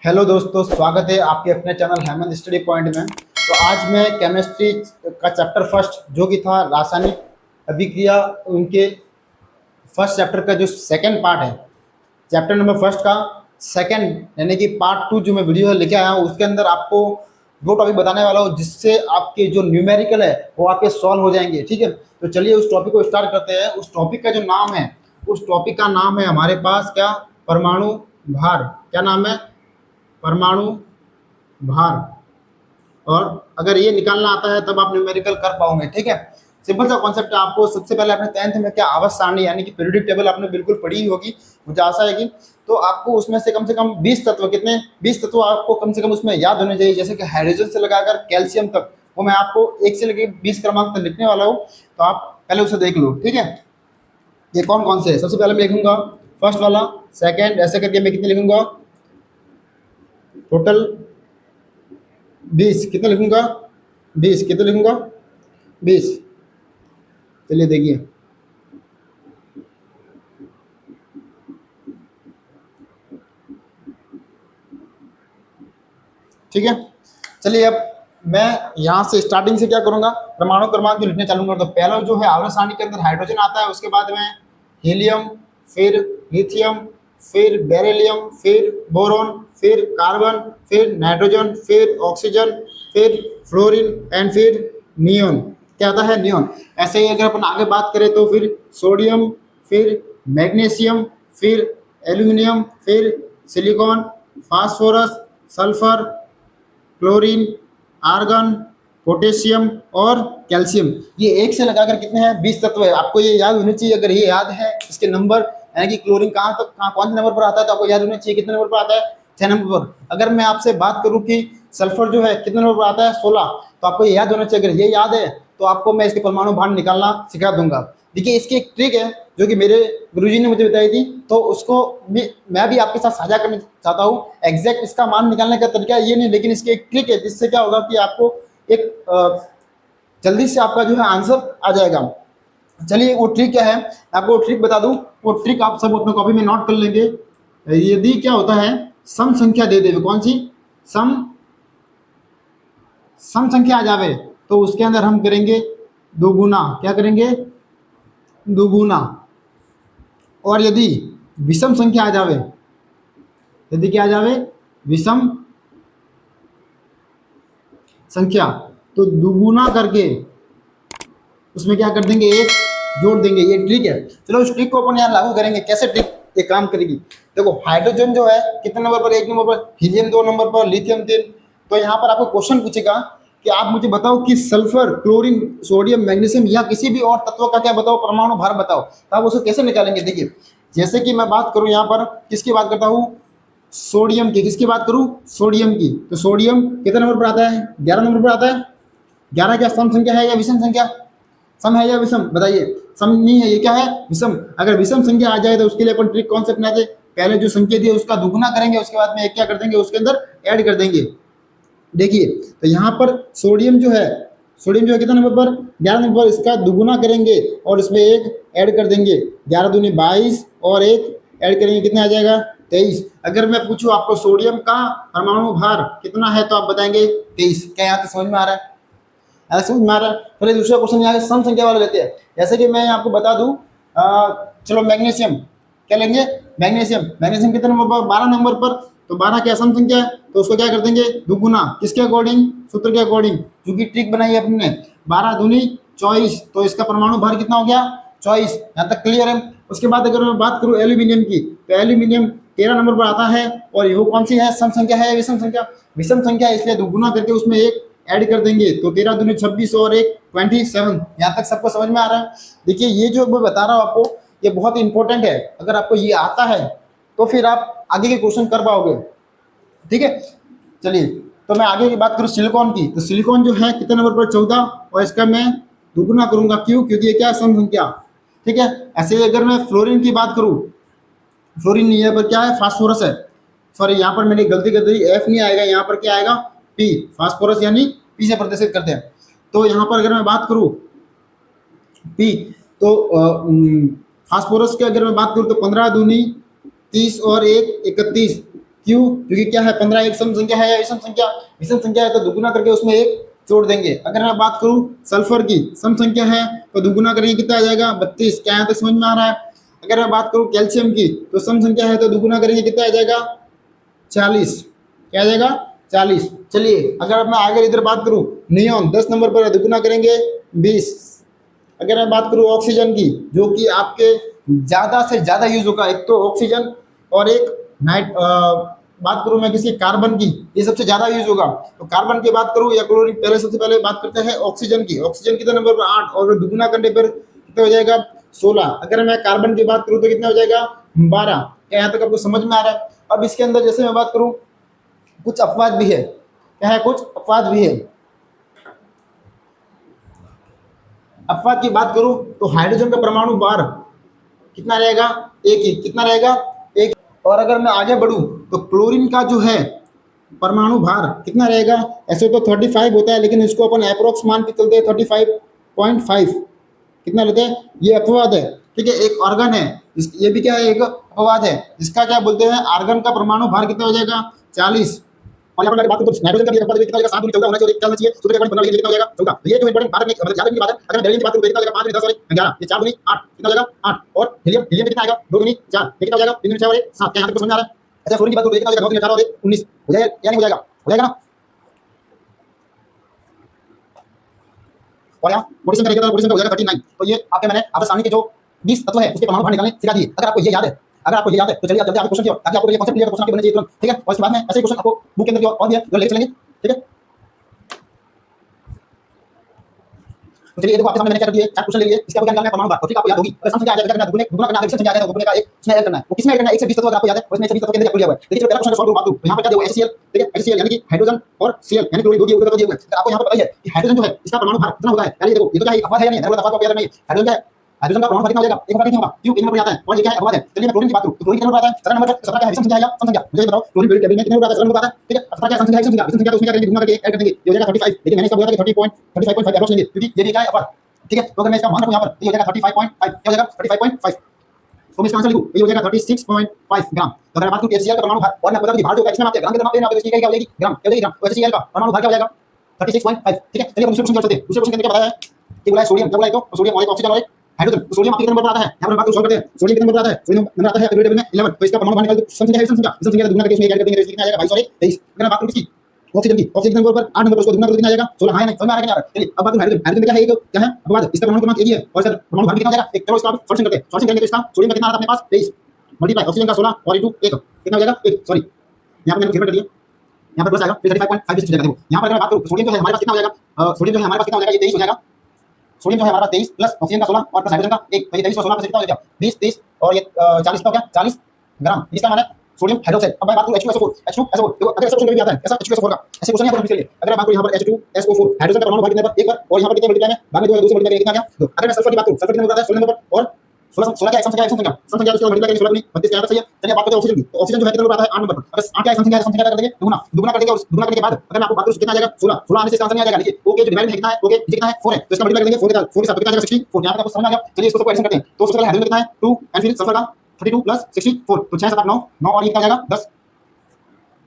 Hello दोस्तों, स्वागत है आपके अपने चैनल हेमंत स्टडी पॉइंट में। तो आज मैं केमिस्ट्री का चैप्टर फर्स्ट जो कि था रासायनिक अभिक्रिया, उनके फर्स्ट चैप्टर का जो सेकंड पार्ट है, चैप्टर नंबर फर्स्ट का सेकंड यानी कि पार्ट टू जो मैं वीडियो लेके आया हूँ, उसके अंदर आपको दो टॉपिक बताने वाला हूँ जिससे आपके जो न्यूमेरिकल है वो आपके सॉल्व हो जाएंगे। ठीक है, तो चलिए उस टॉपिक को स्टार्ट करते हैं। उस टॉपिक का जो नाम है, उस टॉपिक का नाम है हमारे पास क्या, परमाणु भार। क्या नाम है? परमाणु भार। और अगर ये निकालना आता है तब आप न्यूमेरिकल कर पाओगे। ठीक है, सिंपल सा कॉन्सेप्ट है। आपको सबसे पहले अपने 10th में क्या आवर्त सारणी यानी कि पीरियोडिक टेबल आपने बिल्कुल पढ़ी ही होगी, मुझे आशा है कि। तो आपको उसमें से कम 20 तत्व, कितने 20 तत्व आपको कम से कम उसमें याद होने चाहिए, जैसे कि हाइड्रोजन से लगाकर कैल्शियम तक। वो मैं आपको 1 से लेकर 20 क्रमांक तक लिखने वाला हूँ, तो आप पहले उसे देख लो। ठीक है, ये कौन कौन से है? सबसे पहले मैं लिखूंगा फर्स्ट वाला, सेकेंड, ऐसे करके मैं कितने लिखूंगा टोटल 20। कितने लिखूंगा? 20। कितने लिखूंगा? 20। चलिए देखिए, ठीक है। चलिए अब मैं यहाँ से स्टार्टिंग से क्या करूँगा, परमाणु क्रमांक जो लिखने चलूंगा। तो पहला जो है आवर्त सारणी के अंदर हाइड्रोजन आता है, उसके बाद में हीलियम, फिर लिथियम, फिर बेरिलियम, फिर बोरॉन, फिर कार्बन, फिर नाइट्रोजन, फिर ऑक्सीजन, फिर फ्लोरीन एंड फिर नियोन। क्या आता है? नियोन। ऐसे ही अगर अपन आगे बात करें तो फिर सोडियम, फिर मैग्नीशियम, फिर एल्यूमिनियम, फिर silicon, phosphorus, sulphur, chlorine, argon, potassium और कैल्शियम। ये एक से लगाकर कितने हैं? 20 तत्व है। आपको ये याद होने चाहिए। अगर ये याद है इसके नंबर, यानी कि क्लोरीन कहाँ तक कहाँ कौन से नंबर पर आता है, तो आपको याद होना चाहिए कितने नंबर पर आता है? 6 नंबर पर। अगर मैं आपसे बात करूं कि सल्फर जो है कितने नंबर पर आता है? 16। तो आपको ये याद होना चाहिए। अगर ये याद है तो आपको मैं इसके परमाणु भार निकालना सिखा दूंगा। देखिए, इसकी एक ट्रिक है जो कि मेरे गुरुजी ने मुझे बताई थी, तो उसको भी मैं भी आपके साथ साझा करना चाहता हूँ। एग्जैक्ट इसका मान निकालने का तरीका ये नहीं, लेकिन इसकी एक ट्रिक है जिससे क्या होगा कि आपको एक जल्दी से आपका जो है आंसर आ जाएगा। चलिए वो ट्रिक क्या है, आपको वो ट्रिक बता दूं। वो ट्रिक आप सब अपने कॉपी में नोट कर लेंगे। यदि क्या होता है, सम संख्या दे देवे, कौन सी? सम सम संख्या आ जावे, तो उसके अंदर हम करेंगे दोगुना। क्या करेंगे? दोगुना। और यदि विषम संख्या आ जावे, यदि क्या आ जावे? विषम संख्या, तो दुगुना करके उसमें क्या कर देंगे? एक जोड़ देंगे। ये ट्रिक है। चलो उस ट्रिक को अपन यहाँ लागू करेंगे। कैसे ट्रिक ये काम करेगी? देखो, हाइड्रोजन जो है कितने नंबर पर? 1 नंबर पर। हीलियम 2 नंबर पर। लिथियम 3। तो यहाँ पर आपको क्वेश्चन पूछेगा कि आप मुझे बताओ कि सल्फर, क्लोरीन, सोडियम, मैग्नीशियम या किसी भी और तत्व का क्या बताओ, परमाणु भार बताओ। तो आप उसको कैसे निकालेंगे? देखिए, जैसे कि मैं बात करूं यहाँ पर, किसकी बात करता हूँ? सोडियम की। किसकी बात करूं? सोडियम की। तो सोडियम कितने नंबर पर आता है? 11 नंबर पर आता है। 11 क्या सम संख्या है या विषम संख्या? सम है या विषम? बताइए। सम नहीं है, ये क्या है? विषम। अगर विषम संख्या आ जाए तो उसके लिए अपन ट्रिक कौन से अपनाते? पहले जो संख्या दी है उसका दुगुना करेंगे, उसके बाद में एक क्या कर देंगे? उसके अंदर ऐड कर देंगे। देखिए, तो यहाँ पर सोडियम जो है, सोडियम जो है कितना नंबर पर? 11 नंबर पर। इसका दुगुना करेंगे और इसमें एक ऐड कर देंगे। 11 दूनी 22 और एक ऐड करेंगे, कितना आ जाएगा? 23। अगर मैं पूछूं आपको सोडियम का परमाणु भार कितना है, तो आप बताएंगे 23। क्या यहाँ तक समझ में आ रहा है? ऐसा समझ में आ रहा है? फिर दूसरा क्वेश्चन यहाँ सम संख्या वाला लेते हैं। जैसे कि मैं आपको बता दूं, चलो मैग्नीशियम, क्या लेंगे? मैग्नीशियम। मैग्नीशियम कितने नंबर पर? 12 नंबर पर। तो 12 क्या सम संख्या है, तो उसको क्या कर देंगे? दुगुना। किसके अकॉर्डिंग? सूत्र के अकॉर्डिंग, क्योंकि ट्रिक बनाई है अपने। 12 दूनी 24, तो इसका परमाणु भार कितना हो गया? 24। यहाँ तक क्लियर है? उसके बाद अगर मैं बात करूं एल्यूमिनियम की, तो एल्यूमिनियम 13 नंबर पर आता है। और वो कौन सी है? सम संख्या है या विषम संख्या? विषम संख्या, इसलिए दुगुना करके उसमें एक ऐड कर देंगे। तो 13 दूनी 26 और एक 27। यहाँ तक सबको समझ में आ रहा है? देखिए, ये जो मैं बता रहा हूँ आपको, ये बहुत इंपॉर्टेंट है। अगर आपको ये आता है तो फिर आप आगे के क्वेश्चन कर पाओगे। ठीक है, चलिए। तो मैं आगे की बात करूँ सिलिकॉन की, तो सिलिकॉन जो है कितने नंबर पर? 14। और इसका मैं दुगुना करूंगा। क्यों? क्योंकि ये क्या? सम संख्या। ठीक है। ऐसे ही अगर मैं फ्लोरीन की बात करूँ, फ्लोरीन नहीं है पर क्या है? फास्फोरस है। सॉरी, यहाँ पर मैंने गलती कर दी, एफ नहीं आएगा, यहाँ पर क्या आएगा? पी। फास्फोरस यानी पी से प्रदर्शित करते हैं। तो यहाँ पर अगर मैं बात करूँ पी, तो फास्फोरस की अगर मैं बात करूँ तो 15 दूनी 30 और एक 31। क्यों? क्योंकि क्या है 15 एक सम संख्या है या विषम संख्या है तो दुगुना करके उसमें एक जोड़ देंगे। अगर मैं बात करूं सल्फर की, सम संख्या है तो दुगुना करेंगे कितना आ जाएगा 32। क्या है तो समझ में आ रहा है। अगर मैं बात करूं कैल्शियम की तो सम संख्या है तो दुगुना करेंगे कितना आ जाएगा 40। क्या आ जाएगा 40। चलिए अगर मैं आगे इधर बात करूं नियॉन 10 नंबर पर है, दुगुना करेंगे 20। अगर मैं बात करूं ऑक्सीजन की जो कि आपके ज्यादा से ज्यादा यूज होगा, एक तो ऑक्सीजन और एक नाइट बात करूं मैं किसी कार्बन की, ये सबसे ज्यादा यूज होगा। तो कार्बन की बात करूं या क्लोरीन, पहले सबसे पहले बात करते हैं ऑक्सीजन की। ऑक्सीजन कितने नंबर पर 8 और दुगुना करने पर कितना हो जाएगा 16। अगर मैं कार्बन की बात करूं तो कितना हो जाएगा 12। क्या यहाँ तक आपको समझ में आ रहा है? अब इसके अंदर जैसे मैं बात करूं कुछ अपवाद भी है। क्या है? कुछ अपवाद भी है। अपवाद की बात करूं तो हाइड्रोजन का परमाणु भार कितना रहेगा? एक ही। कितना रहेगा? एक। और अगर मैं आगे बढ़ूं तो क्लोरीन का जो है परमाणु भार कितना रहेगा? ऐसे तो 35 होता है लेकिन इसको अपन अप्रोक्स मान के चलते हैं 35.5। कितना लेते हैं? ये अपवाद है। ठीक है, एक ऑर्गन है, ये भी क्या है? एक अपवाद है। इसका क्या बोलते हैं? आर्गन का परमाणु भार कितना हो जाएगा 40। और यहाँ पर बात करें तो नाइट्रोजन का भी अपवाद कितना हो जाएगा 7 दूनी 14 होना चाहिए, चलना चाहिए। सूर्य का पॉइंट 15 कितना हो जाएगा 14। तो ये जो इंपॉर्टेंट बात है मतलब याद रखने की बात है। अगर बेरिलियम की बात करूं तो कितना हो जाएगा 5 दूनी 10 और 11, ये 4 दूनी 8, कितना हो जाएगा 8। और हीलियम, हीलियम में कितना आएगा 2 दूनी 4, ये कितना हो जाएगा 3 दूनी 6 और 7। क्या यहाँ तक समझ आ रहा है? अच्छा फ्लोरीन की बात करूं तो कितना हो जाएगा 9 दूनी 18 और 19 हो जाएगा या नहीं हो जाएगा? हो जाएगा ना। और यहाँ पोटेशियम का रहेगा, पोटेशियम का हो जाएगा 39। तो ये आपके मैंने आपके सामने के जो 20 तत्व है उसके परमाणु भार निकालने सिखा दिए। अगर आपको ये याद है, अगर आपको ये याद है तो चलिए आप जल्दी आगे क्वेश्चन की ओर, ताकि आपको ये कांसेप्ट क्लियर, क्वेश्चन आपके बनने चाहिए तुरंत। ठीक है, और इसके बाद में ऐसे क्वेश्चन आपको बुक के अंदर की और भी है जो लेके चलेंगे। ठीक है, तो चलिए ये देखो आपके सामने मैंने क्या कर दिया, 4 क्वेश्चन ले लिए। इसके आपको क्या निकालना है परमाणु भार। तो ठीक आपको याद होगी। अगर समझ आ जाएगा दुगने दुगना करना है, विषम संख्या आ जाएगा, दुगने का एक उसमें ऐड करना है। वो किसमें ऐड करना है? 1 से 20 तत्व अगर आपको याद है, उसमें 1 से 20 तत्व के अंदर आपको दिया हुआ है। देखिए चलो पहला क्वेश्चन का सॉल्व करो बात करूं। यहाँ पर क्या दिया हुआ है HCl। ठीक है, HCl यानी कि हाइड्रोजन और Cl यानी क्लोरीन दो दिए हुए तत्व दिए हुए हैं। आपको यहाँ पर पता ही है कि हाइड्रोजन जो है इसका परमाणु भार कितना होता है। यानी देखो ये तो क्या है अपवाद है या नहीं? मैं बोला अपवाद को याद नहीं है। हाइड्रोजन क्या है? हाइड्रोजन का परमाणु भार कितना हो जाएगा? एक बार नहीं होगा। क्यों? एक नंबर पर आता है और ये क्या है? अपवाद है। चलिए मैं क्लोरीन की बात करूं तो क्लोरीन कितने नंबर पर आता है? 17 नंबर पर। 17 क्या है? विषम संख्या है या सम संख्या? मुझे बताओ क्लोरीन पीरियड टेबल में कितने नंबर पर आता है? 17 नंबर पर आता है। ठीक है, 17 क्या सम संख्या है? विषम संख्या। तो उसमें क्या करेंगे? दुगना करके ऐड कर देंगे, ये हो जाएगा 35। लेकिन मैंने इसका बोला था कि 35.5 एप्रोक्स लेंगे क्योंकि ये भी क्या है अपवाद। ठीक है, तो अगर मैं इसका मान रखूं यहाँ पर तो ये हो जाएगा 35.5। क्या हो जाएगा 35.5। तो मैं इसका आंसर लिखूं ये हो जाएगा 36.5 ग्राम। तो अगर बात करूं HCl का परमाणु भार, और मैं बता दूं कि भार जो है इसमें आपके ग्राम के अंदर मापते हैं, इसकी क्या हो जाएगी ग्राम। क्या हो जाएगी ग्राम। तो HCl का परमाणु भार क्या हो जाएगा 36.5। ठीक है, चलिए दूसरे क्वेश्चन चलते हैं। दूसरे क्वेश्चन के अंदर क्या बताया है कि बोला है सोडियम। क्या बोला है? तो सोडियम और एक ऑक्सीजन और एक हाइड्रोजन। तो सोडियम आपके कितने नंबर पर आता है? यहाँ पर बात सॉल्व करते हैं। सोडियम कितने नंबर पर आता है? सोडियम नंबर आता है पीरियड टेबल में 11। तो इसका परमाणु भार निकाल दो। संख्या है विषम संख्या दुगना करके उसमें ऐड कर देंगे, तो कितना आ जाएगा 22 और 23। अगर बात करूं किसकी ऑक्सीजन की, ऑक्सीजन नंबर पर 8 नंबर पर उसको दुगना करके कितना आ जाएगा 16। हाँ या नहीं? समझ में आ रहा है क्या? चलिए अब बात करूं हाइड्रोजन। हाइड्रोजन क्या है? एक क्या है अपवाद। इसका परमाणु क्रमांक एक ही है और इसका परमाणु भार कितना हो जाएगा एक। चलो इसका आप सॉल्यूशन करते हैं। सॉल्यूशन करेंगे तो इसका सोडियम का कितना आ रहा है अपने पास 23 मल्टीप्लाई ऑक्सीजन का 16 और इनटू 1 कितना हो जाएगा 1। सॉरी यहाँ पर मैंने फेवर कर दिया, यहाँ पर प्लस आएगा फिर 35.5 हो जाएगा। देखो यहाँ पर अगर मैं बात करूं सोडियम जो है हमारे पास कितना हो जाएगा, सोडियम जो है हमारे पास कितना हो जाएगा ये 23 हो जाएगा। सोडियम जो है हमारे पास 23 प्लस ऑक्सीजन का 16 और प्लस हाइड्रोजन का 1, तो ये 23 और 16 प्लस कितना हो जाएगा 20 30 और ये 40 का हो गया 40 ग्राम। इसका मान है सोडियम हाइड्रोक्साइड। अब मैं बात करूं H2SO4। H2SO4 देखो अगर ऐसा क्वेश्चन कभी आता है ऐसा H2SO4 का ऐसे क्वेश्चन यहाँ पर चलिए अगर मैं बात करूं यहाँ पर H2SO4 हाइड्रोजन का परमाणु भार कितने पर एक बार और यहाँ पर कितने मल्टीप्लाई में बाद में 2 से मल्टीप्लाई कितना आ गया 2। अगर मैं सल्फर की बात करूं सल्फर कितने नंबर पर आता है 16 नंबर पर और 16 क्या है? सम संख्या है, सम संख्या उसको मल्टीप्लाई करेंगे 16 दूनी 32 क्या आता है? सही है। चलिए बात करते हैं ऑक्सीजन की। तो ऑक्सीजन जो है कितने नंबर पर आता है 8 नंबर पर। अगर 8 क्या है? सम संख्या है, सम संख्या कर देंगे दुगना दुगना कर देंगे और दुगना करने के बाद अगर मैं आपको बात करूं कितना आ जाएगा 16 16 आने से इसका आंसर नहीं आ जाएगा। देखिए ओके जो डिवाइड में कितना है ओके ये कितना है 4 है तो इसका मल्टीप्लाई कर देंगे 4 के साथ 4 के साथ कितना आ जाएगा 64। यहाँ पर आपको समझ में आ गया। चलिए इसको सबको एडिशन करते हैं। तो सबसे पहले हाइड्रोजन कितना है 2 एंड फिर सल्फर का 32 प्लस 64 तो 6 7 8 9 9 और ये कितना आ जाएगा 10।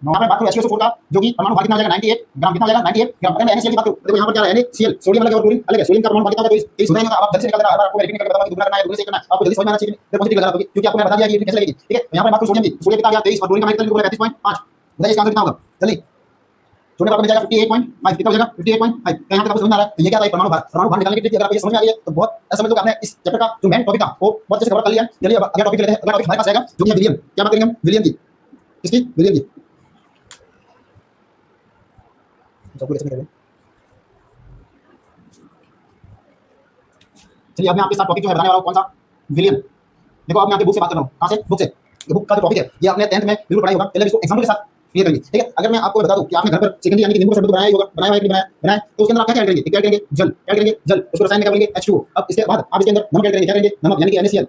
यहाँ पर बात करूं H2SO4 का जो कि परमाणु भार कितना आ जाएगा 98 ग्राम। कितना आ जाएगा 98 ग्राम। अगर मैं NaCl की बात करूं देखो यहाँ पर क्या है NaCl सोडियम अलग है और क्लोरीन अलग है। सोडियम का परमाणु भार कितना होगा तो इस सुनाएंगे आप जल्दी से निकाल देना। आपको रिपीट करके बताऊंगा कि दुगना करना है दुगने से करना है आपको जल्दी समझ में आना चाहिए। देखो पॉजिटिव लगा क्योंकि आपको मैं बता दिया कि ये कैसे लगेगी। ठीक है, तो यहाँ पर बात करूं सोडियम की, सोडियम कितना आ गया 23 और क्लोरीन का कितना 35.5। बताइए इसका आंसर कितना होगा जल्दी। सोडियम आपको मिल जाएगा 58.5 कितना हो जाएगा 58.5। तो यहाँ तक आपको समझ में आ रहा है। तो ये क्या था परमाणु भार। परमाणु भार निकालने की ट्रिक अगर आपको ये समझ में आ गई है तो बहुत ऐसा समझ लो कि आपने इस चैप्टर का जो मेन टॉपिक था वो बहुत अच्छे से कवर कर लिया। चलिए अब अगला टॉपिक लेते हैं। अगला टॉपिक हमारे पास आएगा जो कि है विलियम। क्या बात करेंगे हम विलियम की, किसकी विलियम की। चलिए अब मैं आपके साथ टॉपिक जो है बताने वाला हूँ कौन सा विलियम। देखो अब मैं आपके बुक से बात कर रहा हूँ। कहाँ से? बुक से। ये बुक का जो टॉपिक है ये आपने 10th में बिल्कुल पढ़ाई होगा। चलिए इसको एग्जाम्पल के साथ क्लियर करेंगे। ठीक है, अगर मैं आपको बता दूं कि आपने घर पर सेकेंडरी यानी कि नींबू का शरबत बनाया ही होगा, बनाया है कि बनाया बनाया तो उसके अंदर आप क्या ऐड करेंगे? क्या ऐड करेंगे? जल। क्या ऐड करेंगे? जल। उसको रसायन में क्या बोलेंगे? H2O। अब इसके बाद आप इसके अंदर नमक ऐड करेंगे। क्या करेंगे? नमक यानी कि NaCl।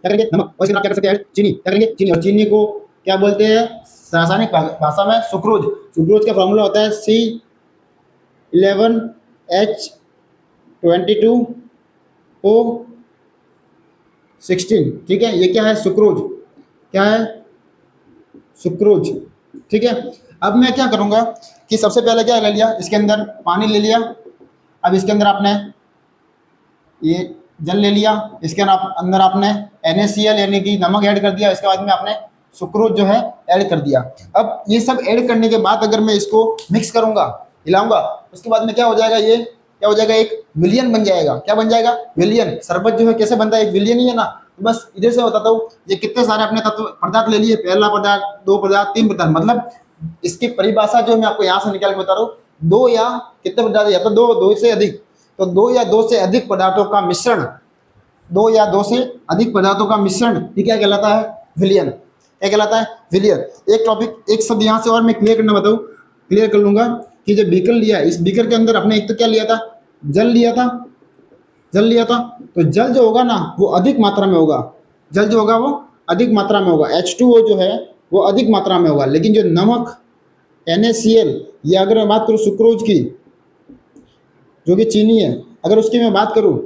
क्या करेंगे? नमक। और इसके अंदर आप क्या कर सकते हैं? चीनी। क्या करेंगे? चीनी। और चीनी को क्या बोलते हैं रासायनिक भाषा में? सुक्रोज। सुक्रोज का फॉर्मूला होता है C11H22O16। ठीक है, ये क्या है? सुक्रोज। क्या है? सुक्रोज। ठीक है। अब मैं क्या करूँगा कि सबसे पहले क्या ले लिया, इसके अंदर पानी ले लिया। अब इसके अंदर आपने ये जल ले लिया, इसके अंदर आपने NaCl यानी कि नमक ऐड कर दिया। इसके बाद में आपने सुक्रोज जो है ऐड कर दिया। अब ये सब ऐड करने के बाद अगर मैं इसको मिक्स करूंगा, हिलाऊंगा, उसके बाद में क्या हो जाएगा, ये क्या हो जाएगा, एक विलियन बन जाएगा। क्या बन जाएगा, विलियन। शरबत जो है कैसे बनता है, एक विलियन ही है ना। बस इधर से बताता हूँ, ये कितने सारे अपने तत्व पदार्थ ले लिए, पहला पदार्थ, दो पदार्थ, तीन पदार्थ, मतलब इसकी परिभाषा जो मैं आपको यहाँ से निकाल के बता रहा हूँ, दो या कितने पदार्थ, या तो दो से अधिक, तो दो या दो से अधिक पदार्थों का मिश्रण, दो या दो से अधिक पदार्थों का मिश्रण, ये क्या कहलाता है, विलियन। क्या कहलाता है, विलियन। एक टॉपिक, एक शब्द यहाँ से और मैं क्लियर करना बताऊँ, क्लियर कर लूंगा कि जो बीकर लिया है, इस बीकर के अंदर अपने एक तो क्या लिया था, जल लिया था, जल लिया था। तो जल जो होगा ना वो अधिक मात्रा में होगा, जल जो होगा वो अधिक मात्रा में होगा, H2O जो है वो अधिक मात्रा में होगा। लेकिन जो नमक NaCl, या अगर मैं बात करूँ सुक्रोज की, जो कि चीनी है, अगर उसकी मैं बात करूँ,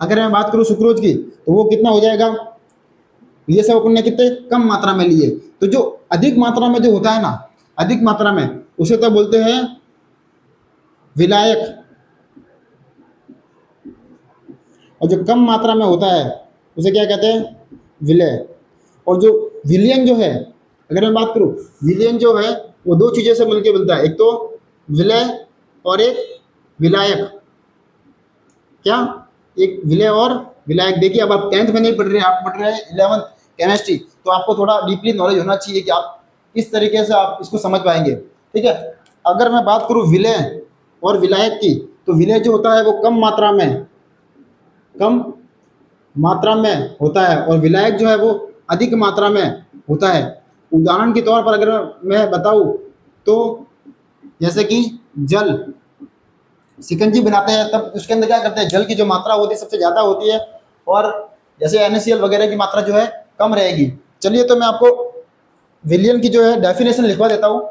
अगर मैं बात करूँ सुक्रोज की, तो वो कितना हो जाएगा, ये सब अपन ने कितने कम मात्रा में लिए। तो जो अधिक मात्रा में जो होता है ना, अधिक मात्रा में, उसे तो बोलते हैं विलायक, और जो कम मात्रा में होता है उसे क्या कहते हैं, विलय। और जो विलियन जो है, अगर मैं बात करूं, विलियन जो है वो दो चीज़ों से मिलकर मिलता है, एक तो विलय और एक विलायक। क्या, एक विलय और विलायक। देखिए अब आप 10th में नहीं पढ़ रहे हैं, आप पढ़ रहे हैं 11th केमिस्ट्री, तो आपको थोड़ा डीपली नॉलेज होना चाहिए कि आप किस तरीके से आप इसको समझ पाएंगे। ठीक है, अगर मैं बात करूं विलय और विलायक की, तो विलय जो होता है वो कम मात्रा में होता है, और विलायक जो है वो अधिक मात्रा में होता है। उदाहरण के तौर पर अगर मैं बताऊं तो जैसे कि जल, शिकंजी बनाते हैं तब उसके अंदर क्या करते हैं, जल की जो मात्रा होती है सबसे ज़्यादा होती है, और जैसे NaCl वगैरह की मात्रा जो है कम रहेगी। चलिए तो मैं आपको विलियन की जो है डेफिनेशन लिखवा देता हूँ।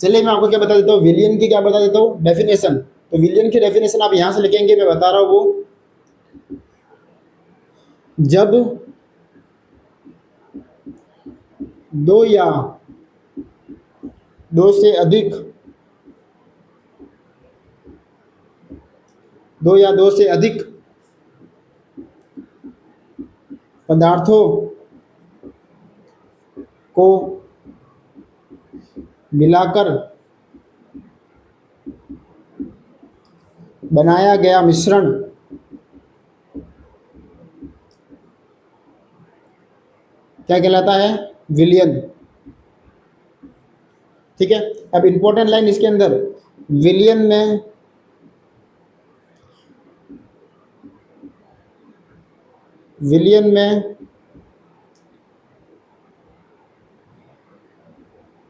चलिए मैं आपको क्या बता देता हूँ, विलियन की क्या बता देता हूँ डेफिनेशन। तो विलियन की डेफिनेशन आप यहाँ से लिखेंगे, मैं बता रहा हूँ वो, जब दो या दो से अधिक पदार्थों को मिलाकर बनाया गया मिश्रण क्या कहलाता है, विलियन। ठीक है, अब इंपॉर्टेंट लाइन इसके अंदर, विलियन में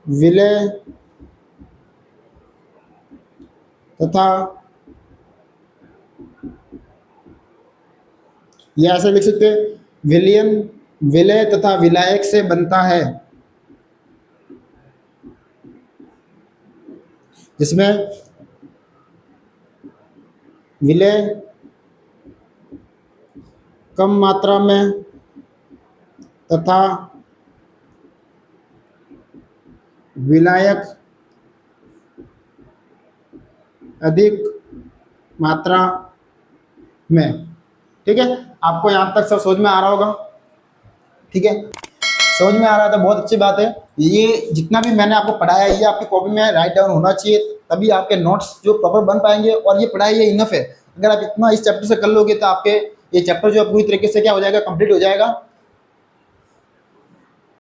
विलय तथा, या ऐसे लिख सकते हैं, विलियन विलय तथा विलायक से बनता है, जिसमें विलय कम मात्रा में तथा विलायक अधिक मात्रा में। ठीक है, आपको यहाँ तक सब समझ में आ रहा होगा। ठीक है, समझ में आ रहा था, बहुत अच्छी बात है। ये जितना भी मैंने आपको पढ़ाया है ये आपकी कॉपी में राइट डाउन होना चाहिए, तभी आपके नोट्स जो प्रॉपर बन पाएंगे। और ये पढ़ाई ये इनफ है, अगर आप इतना इस चैप्टर से कर लोगे तो आपके ये चैप्टर जो पूरी तरीके से क्या हो जाएगा, कंप्लीट हो जाएगा।